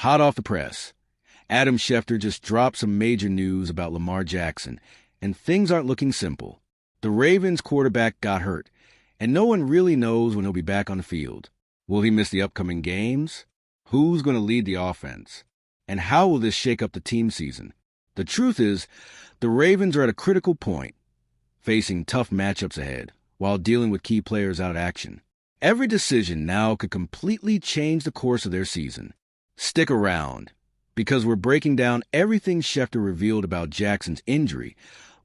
Hot off the press, Adam Schefter just dropped some major news about Lamar Jackson, and things aren't looking simple. The Ravens quarterback got hurt, and no one really knows when he'll be back on the field. Will he miss the upcoming games? Who's going to lead the offense? And how will this shake up the team season? The truth is, the Ravens are at a critical point, facing tough matchups ahead, while dealing with key players out of action. Every decision now could completely change the course of their season. Stick around, because we're breaking down everything Schefter revealed about Jackson's injury,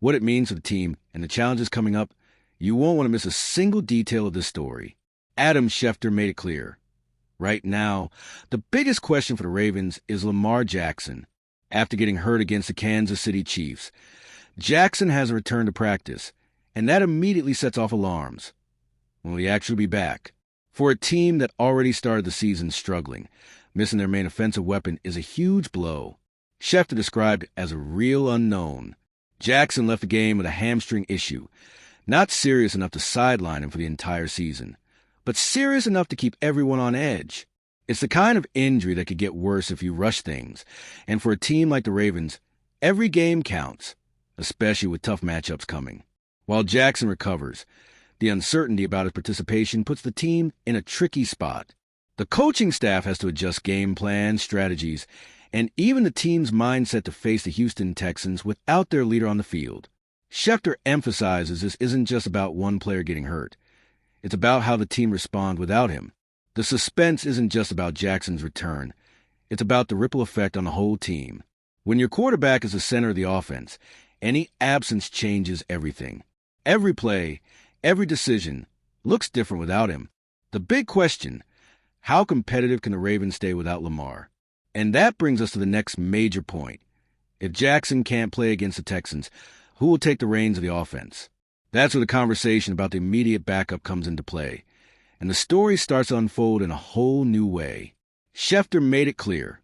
what it means for the team, and the challenges coming up. You won't want to miss a single detail of this story. Adam Schefter made it clear. Right now, the biggest question for the Ravens is Lamar Jackson. After getting hurt against the Kansas City Chiefs, Jackson hasn't returned to practice, and that immediately sets off alarms. Will he actually be back? For a team that already started the season struggling, missing their main offensive weapon is a huge blow. Schefter described it as a real unknown. Jackson left the game with a hamstring issue, not serious enough to sideline him for the entire season, but serious enough to keep everyone on edge. It's the kind of injury that could get worse if you rush things, and for a team like the Ravens, every game counts, especially with tough matchups coming. While Jackson recovers, the uncertainty about his participation puts the team in a tricky spot. The coaching staff has to adjust game plans, strategies, and even the team's mindset to face the Houston Texans without their leader on the field. Schefter emphasizes this isn't just about one player getting hurt. It's about how the team responds without him. The suspense isn't just about Jackson's return. It's about the ripple effect on the whole team. When your quarterback is the center of the offense, any absence changes everything. Every play, every decision looks different without him. The big question, how competitive can the Ravens stay without Lamar? And that brings us to the next major point. If Jackson can't play against the Texans, who will take the reins of the offense? That's where the conversation about the immediate backup comes into play, and the story starts to unfold in a whole new way. Schefter made it clear.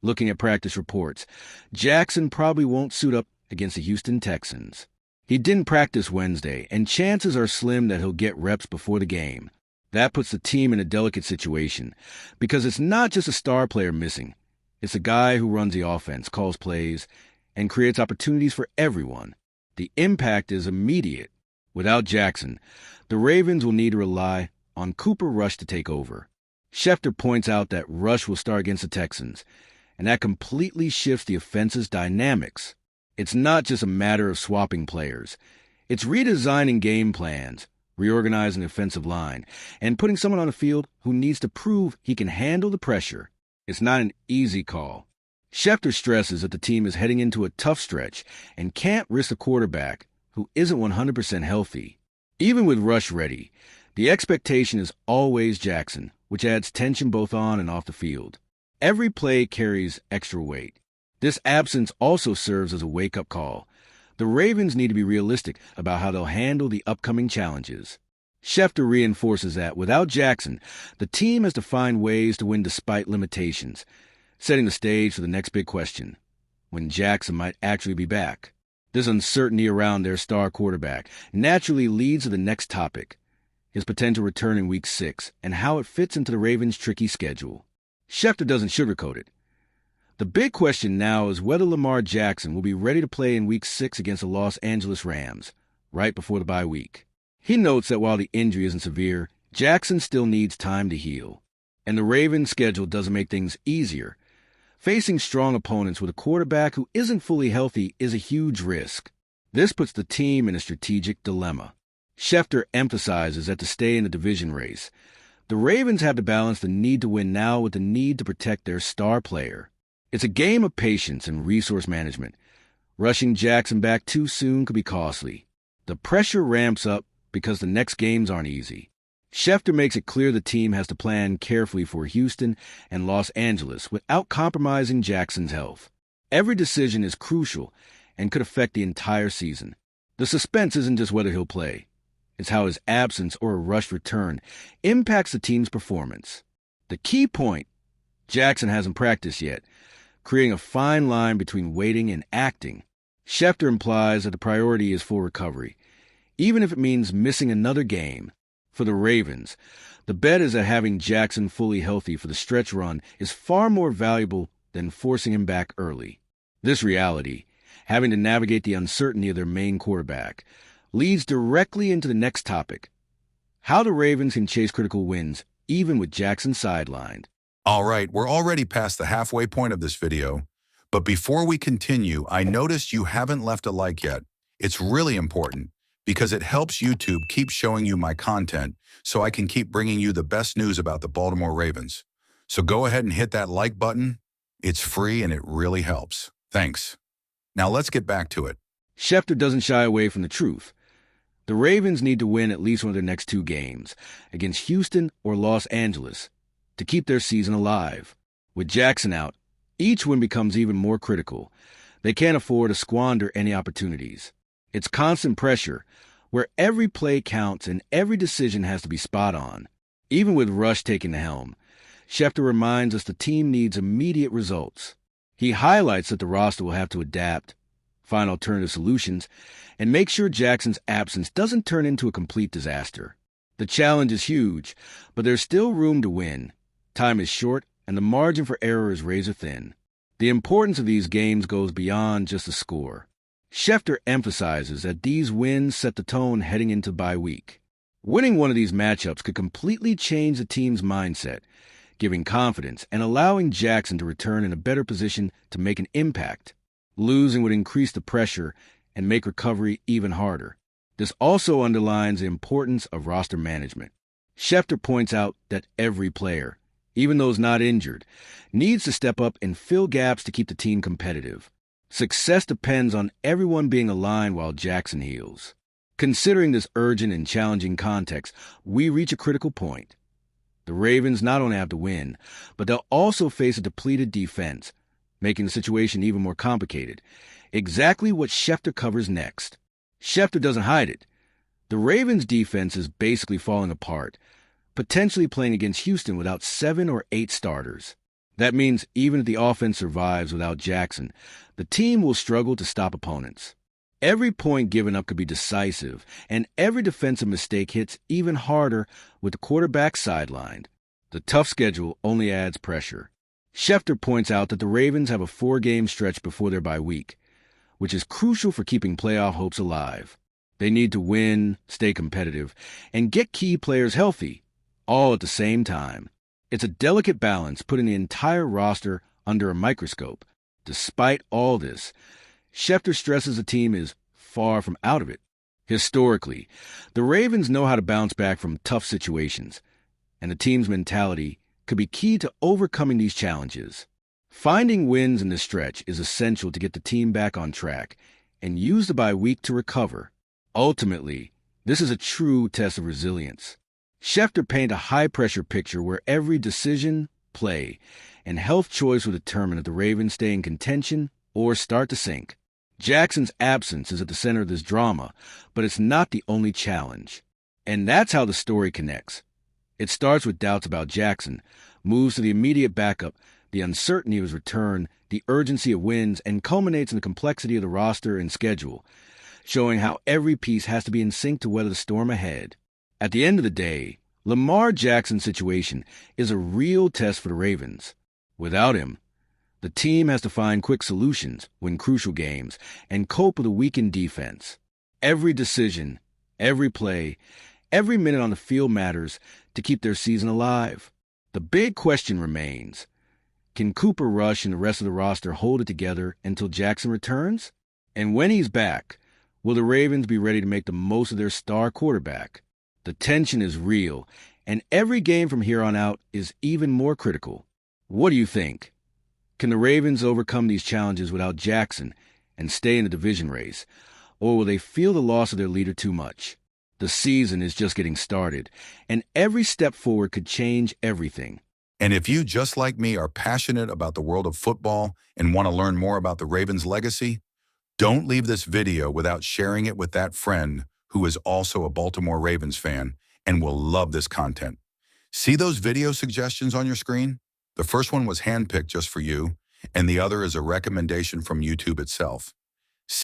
Looking at practice reports, Jackson probably won't suit up against the Houston Texans. He didn't practice Wednesday, and chances are slim that he'll get reps before the game. That puts the team in a delicate situation, because it's not just a star player missing. It's a guy who runs the offense, calls plays, and creates opportunities for everyone. The impact is immediate. Without Jackson, the Ravens will need to rely on Cooper Rush to take over. Schefter points out that Rush will start against the Texans, and that completely shifts the offense's dynamics. It's not just a matter of swapping players. It's redesigning game plans, reorganizing the offensive line, and putting someone on the field who needs to prove he can handle the pressure. It's not an easy call. Schefter stresses that the team is heading into a tough stretch and can't risk a quarterback who isn't 100% healthy. Even with Rush ready, the expectation is always Jackson, which adds tension both on and off the field. Every play carries extra weight. This absence also serves as a wake-up call. The Ravens need to be realistic about how they'll handle the upcoming challenges. Schefter reinforces that without Jackson, the team has to find ways to win despite limitations, setting the stage for the next big question, when Jackson might actually be back. This uncertainty around their star quarterback naturally leads to the next topic, his potential return in Week 6 and how it fits into the Ravens' tricky schedule. Schefter doesn't sugarcoat it. The big question now is whether Lamar Jackson will be ready to play in Week 6 against the Los Angeles Rams, right before the bye week. He notes that while the injury isn't severe, Jackson still needs time to heal, and the Ravens' schedule doesn't make things easier. Facing strong opponents with a quarterback who isn't fully healthy is a huge risk. This puts the team in a strategic dilemma. Schefter emphasizes that to stay in the division race, the Ravens have to balance the need to win now with the need to protect their star player. It's a game of patience and resource management. Rushing Jackson back too soon could be costly. The pressure ramps up because the next games aren't easy. Schefter makes it clear the team has to plan carefully for Houston and Los Angeles without compromising Jackson's health. Every decision is crucial and could affect the entire season. The suspense isn't just whether he'll play. It's how his absence or a rushed return impacts the team's performance. The key point, Jackson hasn't practiced yet, creating a fine line between waiting and acting. Schefter implies that the priority is full recovery, even if it means missing another game. For the Ravens, the bet is that having Jackson fully healthy for the stretch run is far more valuable than forcing him back early. This reality, having to navigate the uncertainty of their main quarterback, leads directly into the next topic: how the Ravens can chase critical wins even with Jackson sidelined. All right, we're already past the halfway point of this video, but before we continue, I noticed you haven't left a like yet. It's really important because it helps YouTube keep showing you my content so I can keep bringing you the best news about the Baltimore Ravens. So go ahead and hit that like button. It's free and it really helps. Thanks. Now let's get back to it. Schefter doesn't shy away from the truth. The Ravens need to win at least one of their next 2 games, against Houston or Los Angeles, to keep their season alive. With Jackson out, each win becomes even more critical. They can't afford to squander any opportunities. It's constant pressure, where every play counts and every decision has to be spot on. Even with Rush taking the helm, Schefter reminds us the team needs immediate results. He highlights that the roster will have to adapt, find alternative solutions, and make sure Jackson's absence doesn't turn into a complete disaster. The challenge is huge, but there's still room to win. Time is short, and the margin for error is razor thin. The importance of these games goes beyond just the score. Schefter emphasizes that these wins set the tone heading into bye week. Winning one of these matchups could completely change the team's mindset, giving confidence and allowing Jackson to return in a better position to make an impact. Losing would increase the pressure and make recovery even harder. This also underlines the importance of roster management. Schefter points out that every player, even those not injured, needs to step up and fill gaps to keep the team competitive. Success depends on everyone being aligned while Jackson heals. Considering this urgent and challenging context, we reach a critical point. The Ravens not only have to win, but they'll also face a depleted defense, making the situation even more complicated. Exactly what Schefter covers next. Schefter doesn't hide it. The Ravens' defense is basically falling apart, potentially playing against Houston without 7 or 8 starters. That means even if the offense survives without Jackson, the team will struggle to stop opponents. Every point given up could be decisive, and every defensive mistake hits even harder with the quarterback sidelined. The tough schedule only adds pressure. Schefter points out that the Ravens have a 4-game stretch before their bye week, which is crucial for keeping playoff hopes alive. They need to win, stay competitive, and get key players healthy, all at the same time. It's a delicate balance, putting the entire roster under a microscope. Despite all this, Schefter stresses the team is far from out of it. Historically, the Ravens know how to bounce back from tough situations, and the team's mentality could be key to overcoming these challenges. Finding wins in this stretch is essential to get the team back on track and use the bye week to recover. Ultimately, this is a true test of resilience. Schefter paints a high-pressure picture where every decision, play, and health choice will determine if the Ravens stay in contention or start to sink. Jackson's absence is at the center of this drama, but it's not the only challenge. And that's how the story connects. It starts with doubts about Jackson, moves to the immediate backup, the uncertainty of his return, the urgency of wins, and culminates in the complexity of the roster and schedule, showing how every piece has to be in sync to weather the storm ahead. At the end of the day, Lamar Jackson's situation is a real test for the Ravens. Without him, the team has to find quick solutions, win crucial games, and cope with a weakened defense. Every decision, every play, every minute on the field matters to keep their season alive. The big question remains: can Cooper Rush and the rest of the roster hold it together until Jackson returns? And when he's back, will the Ravens be ready to make the most of their star quarterback? The tension is real, and every game from here on out is even more critical. What do you think? Can the Ravens overcome these challenges without Jackson and stay in the division race? Or will they feel the loss of their leader too much? The season is just getting started, and every step forward could change everything. And if you, just like me, are passionate about the world of football and want to learn more about the Ravens' legacy, don't leave this video without sharing it with that friend who is also a Baltimore Ravens fan and will love this content. See those video suggestions on your screen? The first one was handpicked just for you, and the other is a recommendation from YouTube itself.